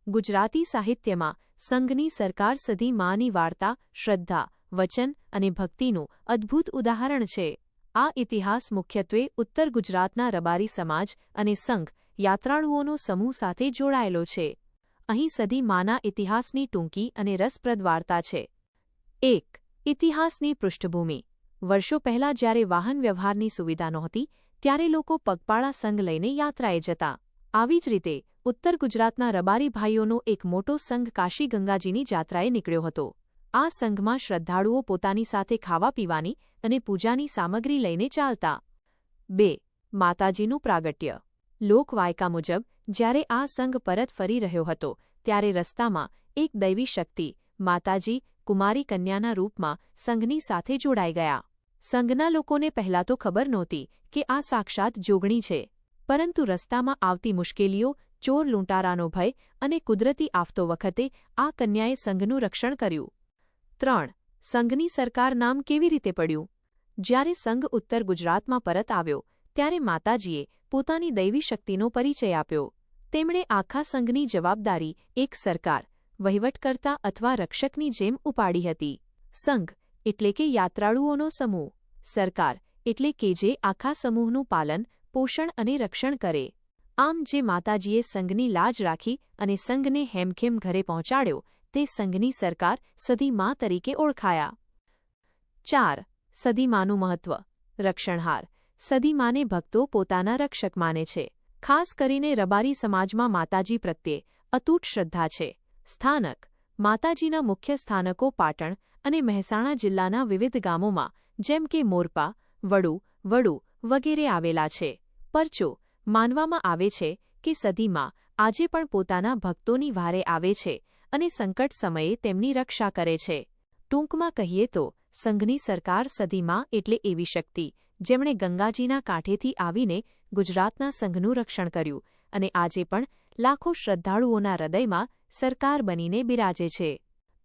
ગુજરાતી સાહિત્યમાં સંઘની સરકાર સધી માની વાર્તા શ્રદ્ધા, વચન અને ભક્તિનું અદ્ભુત ઉદાહરણ છે. આ ઇતિહાસ મુખ્યત્વે ઉત્તર ગુજરાતના રબારી સમાજ અને સંઘ યાત્રાળુઓનો સમૂહ સાથે જોડાયેલો છે. અહીં સધી માના ઇતિહાસની ટૂંકી અને રસપ્રદ વાર્તા છે. 1. ઇતિહાસની પૃષ્ઠભૂમિ. વર્ષો પહેલાં જ્યારે વાહન વ્યવહારની સુવિધા નહોતી, ત્યારે લોકો પગપાળા સંઘ લઈને યાત્રાએ જતા. આવી જ રીતે ઉત્તર ગુજરાતના રબારી ભાઈઓનો એક મોટો સંઘ કાશી ગંગાજીની જાત્રાએ નીકળ્યો હતો. આ સંઘમાં શ્રદ્ધાળુઓ પોતાની સાથે ખાવા પીવાની અને પૂજાની સામગ્રી લઈને ચાલતા. 2. માતાજીનું પ્રાગટ્ય. લોકવાયકા મુજબ જ્યારે આ સંઘ પરત ફરી રહ્યો હતો ત્યારે રસ્તામાં એક દૈવી શક્તિ માતાજી કુમારી કન્યાના રૂપમાં સંઘની સાથે જોડાઈ ગયા. સંઘના લોકોને પહેલાં તો ખબર નહોતી કે આ સાક્ષાત જોગણી છે, પરંતુ રસ્તામાં આવતી મુશ્કેલીઓ, ચોર લૂંટારાનો ભય અને કુદરતી આફતો વખતે આ કન્યાએ સંઘનું રક્ષણ કર્યું. 3. સંઘની સરકાર નામ કેવી રીતે પડ્યું? જ્યારે સંઘ ઉત્તર ગુજરાતમાં પરત આવ્યો ત્યારે માતાજીએ પોતાની દૈવી શક્તિનો પરિચય આપ્યો. તેમણે આખા સંઘની જવાબદારી એક સરકાર, વહીવટકર્તા અથવા રક્ષકની જેમ ઉપાડી હતી. સંઘ એટલે કે યાત્રાળુઓનો સમૂહ, સરકાર એટલે કે જે આખા સમૂહનું પાલન, પોષણ અને રક્ષણ કરે. આમ જે માતાજીએ સંઘની લાજ રાખી અને સંઘને હેમખેમ ઘરે પહોંચાડ્યો તે સંઘની સરકાર સધી મા તરીકે ઓળખાયા. 4. સધી માનું મહત્વ. રક્ષણહાર. સધી માને ભક્તો પોતાના રક્ષક માને છે. ખાસ કરીને રબારી સમાજમાં માતાજી પ્રત્યે અતૂટ શ્રદ્ધા છે. સ્થાનક. માતાજીના મુખ્ય સ્થાનકો પાટણ અને મહેસાણા જિલ્લાના વિવિધ ગામોમાં જેમ કે મોરપા, વડુ વગેરે આવેલા છે. પરચો. માનવામાં આવે છે કે સધી મા આજે પણ પોતાના ભક્તોની વહારે આવે છે અને સંકટ સમયે તેમની રક્ષા કરે છે. ટૂંકમાં કહીએ તો સંઘની સરકાર સધી મા એટલે એવી શક્તિ જેમણે ગંગાજીના કાંઠેથી આવીને ગુજરાતના સંઘનું રક્ષણ કર્યું અને આજે પણ લાખો શ્રદ્ધાળુઓના હૃદયમાં સરકાર બનીને બિરાજે છે.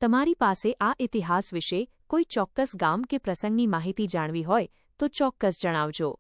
તમારી પાસે આ ઇતિહાસ વિશે કોઈ ચોક્કસ ગામ કે પ્રસંગની માહિતી જાણવી હોય તો ચોક્કસ જણાવજો.